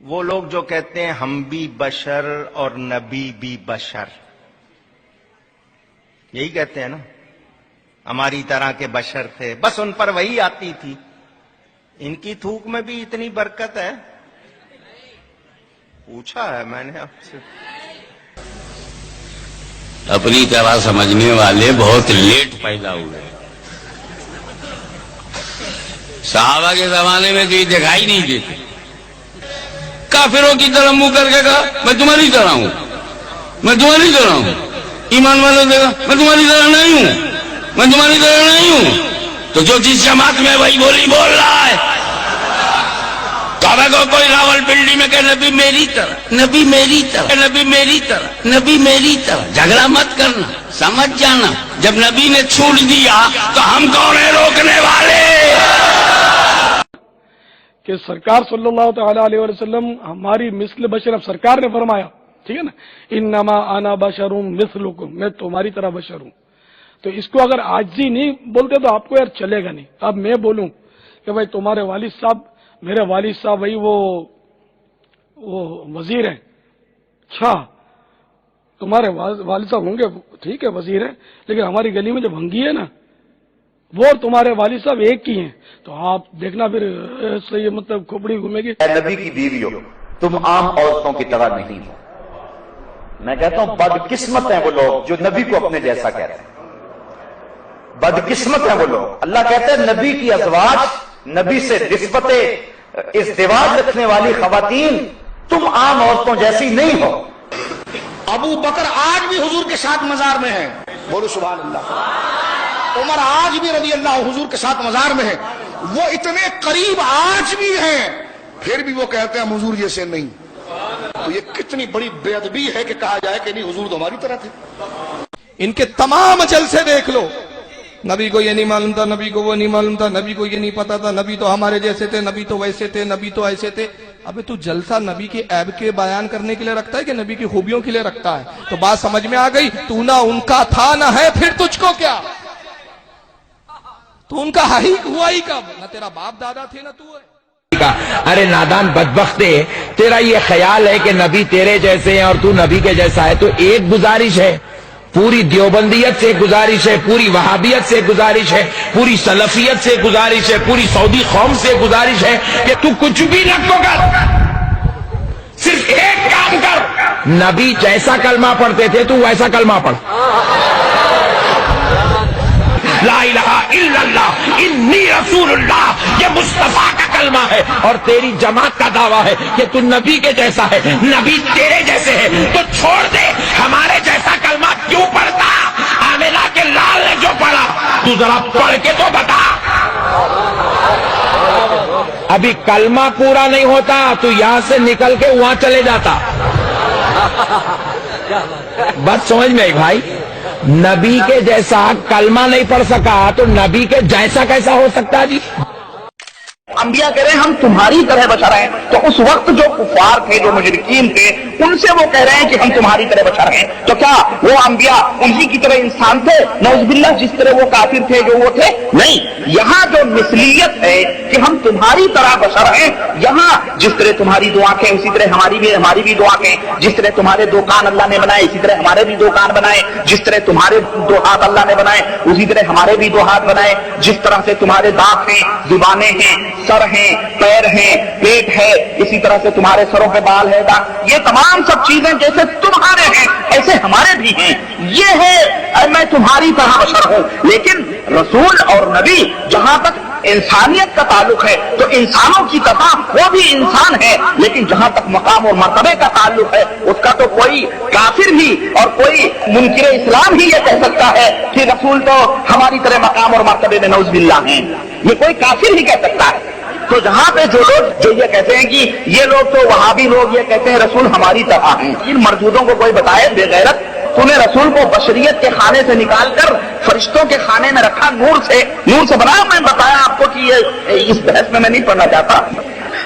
وہ لوگ جو کہتے ہیں ہم بھی بشر اور نبی بھی بشر، یہی کہتے ہیں نا، ہماری طرح کے بشر تھے، بس ان پر وہی آتی تھی۔ ان کی تھوک میں بھی اتنی برکت ہے؟ پوچھا ہے میں نے آپ سے۔ اپنی طرح سمجھنے والے بہت لیٹ پیدا ہوئے۔ صحابہ کے زمانے میں تو یہ دکھائی نہیں دیتے۔ کافروں کی طرح منہ کر کے کہا میں تمہاری طرح ہوں، میں تمہاری طرح ہوں۔ ایمان والوں نے کہا میں تمہاری طرح نہیں ہوں، میں تمہاری طرح نہیں ہوں۔ تو جو جس جماعت میں وہی بولی بول رہا ہے۔ کعبہ کو کوئی راول پنڈی میں کہ نبی میری طرح، نبی میری طرح، نبی میری طرح، نبی میری طرح، جھگڑا مت کرنا، سمجھ جانا جب نبی نے چھوڑ دیا تو ہم کون ہیں روکنے والے؟ کہ سرکار صلی اللہ تعالی علیہ وسلم ہماری مثل بشر، اب سرکار نے فرمایا، ٹھیک ہے نا، انما انا بشر مثلکم، میں تمہاری طرح بشر ہوں۔ تو اس کو اگر عاجزی نہیں بولتے تو آپ کو یار چلے گا نہیں۔ اب میں بولوں کہ بھائی تمہارے والد صاحب، میرے والد صاحب وہی وہ وزیر ہیں، اچھا تمہارے والد صاحب ہوں گے، ٹھیک ہے وزیر ہیں، لیکن ہماری گلی میں جو بھنگی ہے نا وہ تمہارے والد صاحب ایک ہی ہیں، تو آپ دیکھنا پھر صحیح مطلب کھوپڑی گھومے گی۔ اے نبی کی بیویوں، تم عام عورتوں کی طرح نہیں ہو۔ میں کہتا ہوں بدقسمت ہیں وہ لوگ جو نبی کو اپنے جیسا کہتے ہیں، بدقسمت ہیں وہ لوگ۔ اللہ کہتے ہیں نبی کی ازواج، نبی سے نسبت ازدواج رکھنے والی خواتین تم عام عورتوں جیسی نہیں ہو۔ ابو بکر آج بھی حضور کے ساتھ مزار میں ہے، بولو سبحان اللہ۔ عمر آج بھی رضی اللہ حضور کے ساتھ مزار میں ہے، وہ اتنے قریب آج بھی ہیں، پھر بھی وہ کہتے ہیں ہم حضور جیسے نہیں۔ تو یہ کتنی بڑی بے ادبی ہے کہ کہا جائے کہ نہیں حضور تو ہماری طرح تھے۔ ان کے تمام جلسے دیکھ لو، نبی کو یہ نہیں معلوم تھا، نبی کو وہ نہیں معلوم تھا، نبی کو یہ نہیں پتا تھا، نبی تو ہمارے جیسے تھے، نبی تو ویسے تھے، نبی تو ایسے تھے۔ ابے تو جلسہ نبی کے عیب کے بیان کرنے کے لیے رکھتا ہے کہ نبی کی خوبیوں کے لیے رکھتا ہے؟ تو بات سمجھ میں آ گئی، تو نہ ان کا تھا نہ ہے، پھر تجھ کو کیا؟ تو ان کا ہوا ہی کب؟ نہ تیرا باپ دادا تھے نہ تو ہے۔ ارے نادان بدبختے، تیرا یہ خیال ہے کہ نبی تیرے جیسے ہیں اور تو نبی کے جیسا ہے، تو ایک گزارش ہے، پوری دیوبندیت سے گزارش ہے، پوری وہابیت سے گزارش ہے، پوری سلفیت سے گزارش ہے، پوری سعودی قوم سے گزارش ہے کہ تو کچھ بھی نہ کر، صرف ایک کام کر، نبی جیسا کلمہ پڑھتے تھے تو ویسا کلمہ پڑھ۔ لا الہ الا اللہ انی رسول اللہ، یہ مصطفیٰ کا کلمہ ہے، اور تیری جماعت کا دعویٰ ہے کہ تو نبی کے جیسا ہے، نبی تیرے جیسے ہے، تو چھوڑ دے ہمارے جیسا کلمہ کیوں پڑھتا؟ آمینہ کے لال نے جو پڑھا تو ذرا پڑھ کے تو بتا۔ ابھی کلمہ پورا نہیں ہوتا تو یہاں سے نکل کے وہاں چلے جاتا۔ بات سمجھ میں آئی بھائی؟ نبی کے جیسا کلمہ نہیں پڑھ سکا تو نبی کے جیسا کیسا ہو سکتا جی؟ انبیاء کہہ رہے ہیں ہم تمہاری طرح بشر ہیں، تو اس وقت جو کفار تھے، جو مشرکین تھے، ان سے وہ کہہ رہے ہیں کہ ہم تمہاری طرح بشر ہیں، تو کیا وہ انبیاء انہی کی طرح انسان تھے؟ نعوذ باللہ، جس طرح وہ کافر تھے جو وہ تھے؟ نہیں، یہاں جو مثلیت ہے کہ ہم تمہاری طرح بشر ہیں، یہاں جس طرح تمہاری دو آنکھیں اسی طرح ہماری بھی دو آنکھیں، جس طرح تمہارے دو کان اللہ نے بنائے اسی طرح ہمارے بھی دو کان بنائے، جس طرح تمہارے دو ہاتھ اللہ نے بنائے اسی طرح ہمارے بھی دو ہاتھ بنائے، جس طرح سے تمہارے دانت ہیں، زبانیں ہیں، سر ہیں، پیر ہیں، پیٹ ہے، اسی طرح سے تمہارے سروں پہ بال ہے، یہ تمام سب چیزیں جیسے تمہارے ہیں ایسے ہمارے بھی ہیں۔ یہ ہے میں تمہاری طرح بشر ہوں۔ لیکن رسول اور نبی جہاں تک انسانیت کا تعلق ہے تو انسانوں کی طرح وہ بھی انسان ہے، لیکن جہاں تک مقام اور مرتبے کا تعلق ہے اس کا تو کوئی کافر بھی اور کوئی منکر اسلام ہی یہ کہہ سکتا ہے کہ رسول تو ہماری طرح مقام اور مرتبے میں نعوذ باللہ ہیں، یہ کوئی کافر ہی کہہ سکتا ہے۔ تو جہاں پہ جو لوگ جو یہ کہتے ہیں کہ یہ لوگ تو وہابی لوگ یہ کہتے ہیں رسول ہماری طرح ہیں، ان مردودوں کو کوئی بتائے بے غیرت، تو نے رسول کو بشریت کے خانے سے نکال کر فرشتوں کے خانے میں رکھا، نور سے بنا۔ میں بتایا آپ کو کہ یہ اس بحث میں نہیں پڑھنا چاہتا،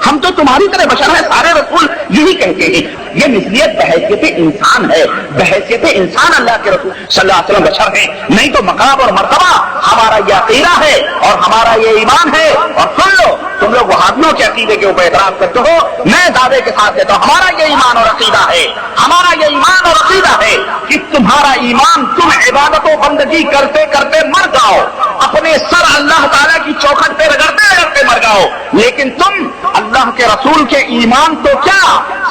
ہم تو تمہاری طرح بشر ہیں. سارے رسول یہی کہتے ہیں. یہ مثلیت بحیثیت انسان ہے. بحیثیت انسان اللہ کے رسول صلی اللہ علیہ وسلم بشر ہیں. نہیں تو مقام اور مرتبہ ہمارا یہ عقیدہ ہے اور ہمارا یہ ایمان ہے. اور سن لو, تم لوگ وہابیوں کے عقیدے کے اوپر اعتراض کرتے ہو, میں دعوے کے ساتھ کہتا ہوں ہمارا یہ ایمان اور عقیدہ ہے, ہمارا یہ ایمان اور عقیدہ ہے کہ تمہارا ایمان, تم عبادت و بندگی کرتے کرتے مر جاؤ, اپنے سر اللہ تعالیٰ کی چوکھٹ پہ رگڑتے رگڑتے مر جاؤ, لیکن تم اللہ کے رسول کے ایمان تو کیا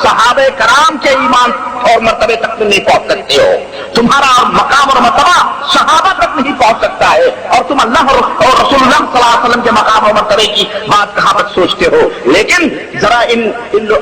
صحابہ کرام کے ایمان اور مرتبے تک نہیں پہنچ سکتے ہو. تمہارا مقام اور مرتبہ صحابہ تک نہیں پہنچ سکتا ہے, اور تم اللہ اور رسول اللہ صلی اللہ علیہ وسلم کے مقام اور مرتبے کی بات کہاں تک سوچتے ہو. لیکن ذرا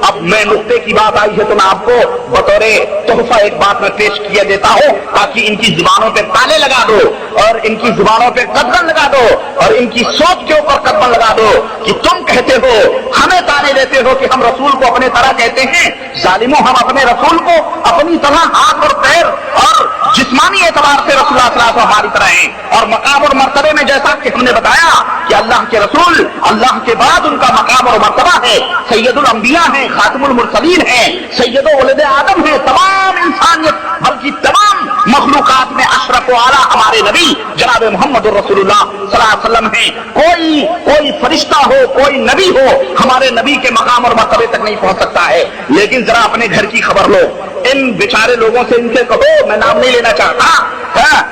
اب میں نقطے کی بات آئی ہے تو میں آپ کو بطور تحفہ ایک بات میں پیش کیے دیتا ہوں, تاکہ ان کی زبانوں پہ تالے لگا دو اور ان کی زبانوں پہ قدغن لگا دو اور ان کی سوچ کے اوپر قدغن لگا دو کہ تم کہتے ہو, ہمیں تانے دیتے ہو کہ ہم رسول کو اپنے طرح کہتے ہیں. ظالموں, ہم اپنے رسول کو اپنی طرح ہاتھ اور پیر اور جسمانی اعتبار سے رسول اللہ صلی اللہ علیہ وسلم ہماری طرح ہیں, اور مقام اور مرتبے میں جیسا کہ ہم نے بتایا کہ اللہ کے رسول اللہ کے بعد ان کا مقام اور مرتبہ ہے, سید الانبیاء ہیں, خاتم المرسلین ہیں, سید ولد آدم ہیں, تمام انسانیت بلکہ تمام مخلوقات میں اشرف و اعلیٰ ہمارے نبی جناب محمد رسول اللہ صلی اللہ علیہ وسلم ہیں. کوئی فرشتہ ہو, کوئی نبی ہو, ہمارے نبی کے مقام اور مرتبے تک نہیں پہنچ سکتا ہے. لیکن ذرا اپنے گھر کی خبر لو, ان بیچارے لوگوں سے ان سے کہو, میں نام نہیں لینا چاہتا,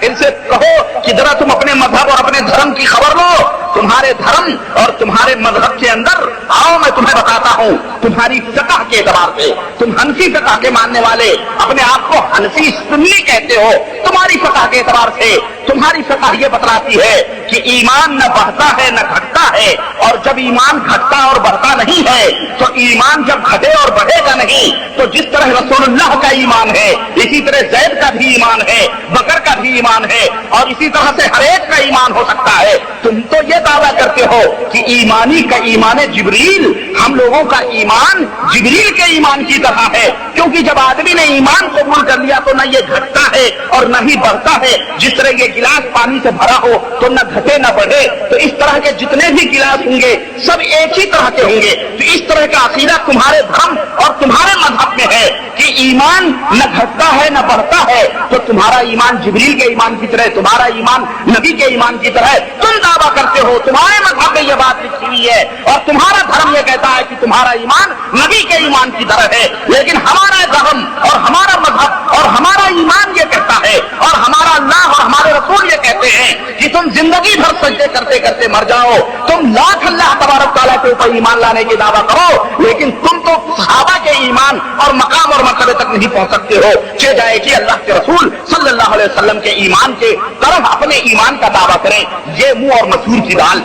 ان سے کہو کہ ذرا تم اپنے مذہب اور اپنے دھرم کی خبر لو. تمہارے دھرم اور تمہارے مذہب کے اندر آؤ, میں تمہیں بتاتا ہوں. تمہاری فقہ کے اعتبار سے تم حنفی فقہ کے ماننے والے اپنے آپ کو حنفی سنی کہتے ہو. تمہاری فقہ کے اعتبار سے تمہاری فقہ یہ بتلاتی ہے کہ ایمان نہ بڑھتا ہے نہ گھٹتا ہے, اور جب ایمان گھٹتا اور بڑھتا نہیں ہے تو ایمان جب گھٹے اور بڑھے گا نہیں, تو جس طرح رسول اللہ کا ایمان ہے اسی طرح زید کا بھی ایمان ہے, بکر کا بھی ایمان ہے, اور اسی طرح سے ہر ایک کا ایمان ہو سکتا ہے. تم تو یہ دعویٰ کرتے ہو کہ ایمانی کا ایمان جبریل, ہم لوگوں کا ایمان جبریل کے ایمان کی طرح ہے, کیونکہ جب آدمی نے ایمان قبول کر لیا تو نہ یہ گھٹتا ہے اور نہ ہی بڑھتا ہے. جس طرح یہ گلاس پانی سے بھرا ہو تو نہ گھٹے نہ بڑھے, تو اس طرح کے جتنے بھی گلاس ہوں گے سب ایک ہی طرح کے ہوں گے. تو اس طرح کا عقیدہ تمہارے دھرم اور تمہارے مذہب میں ہے کہ ایمان نہ گھٹتا ہے نہ بڑھتا ہے, تو تمہارا ایمان جبریل کے ایمان کی طرح, تمہارا ایمان نبی کے ایمان کی طرح تم دعویٰ کرتے ہو. تمہارے مذہب میں یہ بات لکھی ہوئی ہے اور تمہارا دھرم یہ کہتا ہے کہ تمہارا ایمان نبی کے ایمان کی طرح ہے, لیکن ہمارا دھرم اور ہمارا مذہب اور ہمارا ایمان یہ کہتا ہے, اور ہمارا اللہ اور ہمارے رسول یہ کہتے ہیں کہ تم زندگی بھر سجدے کرتے کرتے مر جاؤ, تم لاکھ اللہ تبارک تعالیٰ کے اوپر ایمان لانے کی دعویٰ کرو, لیکن تم تو صحابہ کے ایمان اور مقام اور مرتبے تک نہیں پہنچ سکتے ہو. چہ جائے کہ اللہ کے رسول صلی اللہ علیہ وسلم کے ایمان کے طرف اپنے ایمان کا دعویٰ کریں. یہ منہ اور مسور کی دال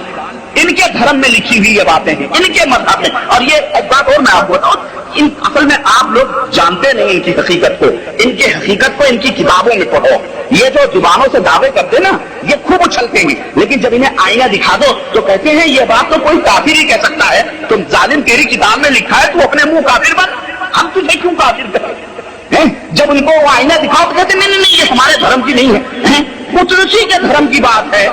ان کے دھرم میں لکھی ہوئی یہ باتیں ہیں, ان کے مذہب میں. اور یہ ایک بات اور میں آپ کو بتاؤں, اصل میں آپ لوگ جانتے نہیں ان کی حقیقت کو, ان کی حقیقت کو ان کی کتابوں میں پڑھو. یہ جو زبانوں سے دعوے کرتے نا یہ خوب اچھلتے ہیں, لیکن جب انہیں آئینہ دکھا دو تو کہتے ہیں یہ بات تو کوئی کافر ہی کہہ سکتا ہے. تم ظالم, تیری کتاب میں لکھا ہے تو اپنے منہ کافر بن, ہم تجھے کیوں کافر کہیں. جب ان کو وہ آئینہ دکھاؤ تو کہتے نہیں نہیں یہ ہمارے دھرم کی نہیں ہے, اسی کے دھرم کی بات ہے.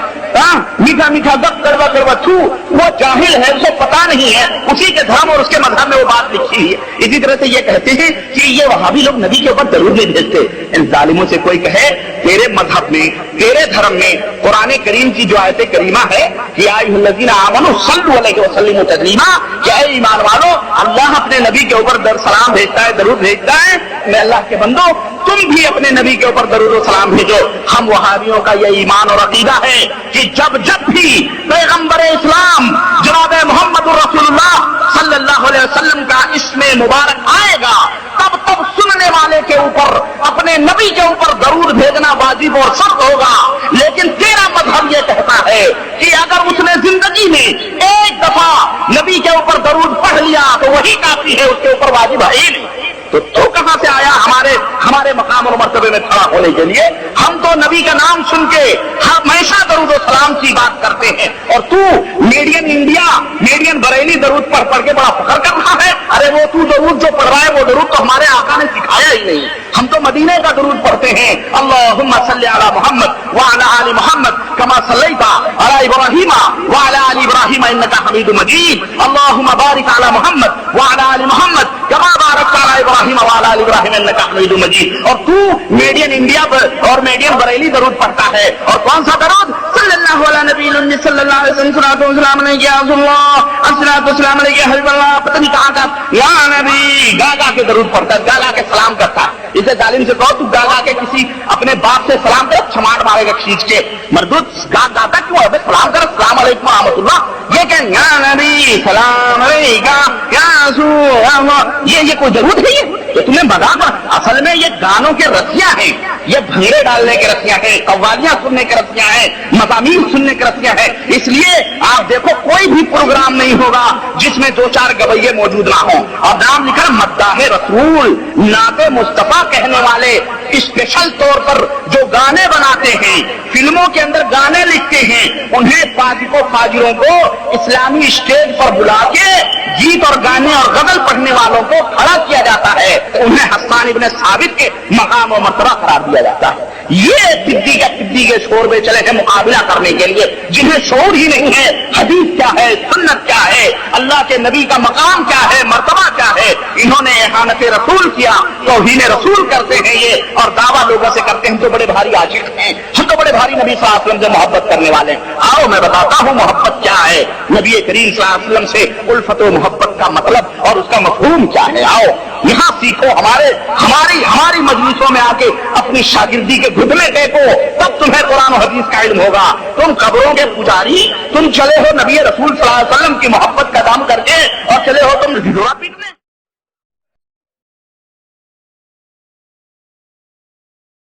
میٹھا میٹھا گپ کڑوا کڑوا چھو, وہ جاہل ہے, اسے پتا نہیں ہے, اسی کے دھرم اور اس کے مذہب میں وہ بات لکھی ہوئی ہے. اسی طرح سے یہ کہتے ہیں کہ یہ وہابی لوگ نبی کے اوپر ضرور نہیں بھیجتے. ان ظالموں سے کوئی کہے تیرے مذہب میں, تیرے دھرم میں قرآن کریم کی جو آیت کریمہ ہے کہ ایھا الذین آمنوا صلوا علیہ وسلموا تسلیما, کہ اے ایمان والو اللہ اپنے نبی کے اوپر سلام بھیجتا ہے, درود بھیجتا ہے. میں اللہ کے بندو تم بھی اپنے نبی کے اوپر درود و سلام بھیجو. ہم وہابیوں کا یہ ایمان اور عقیدہ ہے کہ جب بھی پیغمبر اسلام جناب محمد رسول اللہ صلی اللہ علیہ وسلم کا اسم مبارک آئے گا تب سننے والے کے اوپر اپنے نبی کے اوپر درود بھیجنا واجب اور سخت ہوگا. لیکن تیرا مذہب یہ کہتا ہے کہ اگر اس نے زندگی میں ایک دفعہ نبی کے اوپر درود پڑھ لیا تو وہی کافی ہے, اس کے اوپر واجب ہے ہی نہیں. تو کہاں سے آیا ہمارے مقام اور مرتبے میں کھڑا ہونے کے لیے؟ ہم تو نبی کا نام سن کے ہمیشہ درود و سلام کی بات کرتے ہیں, اور تو میڈین انڈیا, میڈین بریلی درود پڑھ کے بڑا فخر کر رہا ہے. ارے وہ تو درود جو پڑھ رہا ہے وہ درود تو ہمارے آقا نے سکھایا ہی نہیں. ہم تو مدینے کا درود پڑھتے ہیں, اللہم صلی علی محمد وعلی آل محمد کما صلیت علی ابراہیم وعلی آل ابراہیم ابراہیم انک حمید مجید اللہم بارک علی محمد وعلی آل محمد کما بارکت علی ابراہیم وعلی آل ابراہیم انک حمید مجید. اور تو میڈ ان انڈیا اور میڈ ان بریلی درود پڑھتا ہے. اور کون سا درود؟ صلی اللہ علیہ نبی الامی صلی اللہ علیہ وسلم صلاۃ و سلام علیک یا رسول اللہ الصلاۃ و سلام علیک یا حبیب اللہ. پتہ نہیں کہاں کا یا نبی گا گا کے درود پڑھتا ہے, گا گا کے سلام کرتا ہے. اسے ظالم سے کہو تو گا گا کے کسی اپنے باپ سے سلام کرو, چھماٹ مارے گا کھینچ کے. مردود گا گاتا کیوں ہے؟ سلام کرو, السلام علیکم ورحمۃ اللہ. یہ کہ یا نبی سلام علیکہ یا رسول اللہ, یہ کوئی ضرورت ہے؟ یہ تمہیں مذاق. اصل میں یہ گانوں کے رسیاں ہیں, یہ بھنگڑے ڈالنے کے رسیاں ہیں, قوالیاں سننے کے رسیاں ہیں, مضامین سننے کے رسیاں ہیں. اس لیے آپ دیکھو کوئی بھی پروگرام نہیں ہوگا جس میں 2-4 گویے موجود نہ ہوں. اور نام لکھا مداح رسول, نعت مصطفیٰ کہنے والے اسپیشل طور پر جو گانے بناتے ہیں, فلموں کے اندر گانے لکھتے ہیں, انہیں فاسقوں فاجروں کو اسلامی اسٹیج پر بلا کے گیت اور گانے اور غزل پڑھنے والوں کو کھڑا کیا جاتا ہے, انہیں حسان ابن ثابت کے مقام و مرتبہ قرار دیا جاتا ہے. یہ پدی کے شوربے چلے ہیں مقابلہ کرنے کے لیے, جنہیں شعور ہی نہیں ہے حدیث کیا ہے, سنت کیا ہے, اللہ کے نبی کا مقام کیا ہے, مرتبہ کیا ہے. انہوں نے احانت رسول کیا, توہین رسول کرتے ہیں یہ, اور دعویٰ لوگوں سے کرتے ہیں تو بڑے بھاری عاشق ہیں, ہم تو بڑے بھاری نبی صلی اللہ علیہ وسلم سے محبت کرنے والے ہیں. آؤ میں بتاتا ہوں محبت کیا ہے, نبی کریم صلی اللہ علیہ وسلم سے الفت و محبت کا مطلب اور اس کا مفہوم کیا ہے. آؤ یہاں سیکھو, ہماری مجلسوں میں آ کے اپنی شاگردی کے گھٹنے ٹیکو, تب تمہیں قرآن و حدیث کا علم ہوگا. تم قبروں کے پجاری, تم چلے ہو نبی رسول صلی اللہ علیہ وسلم کی محبت کا دام کر کے, اور چلے ہو تم ڈھڈورا پیٹنے.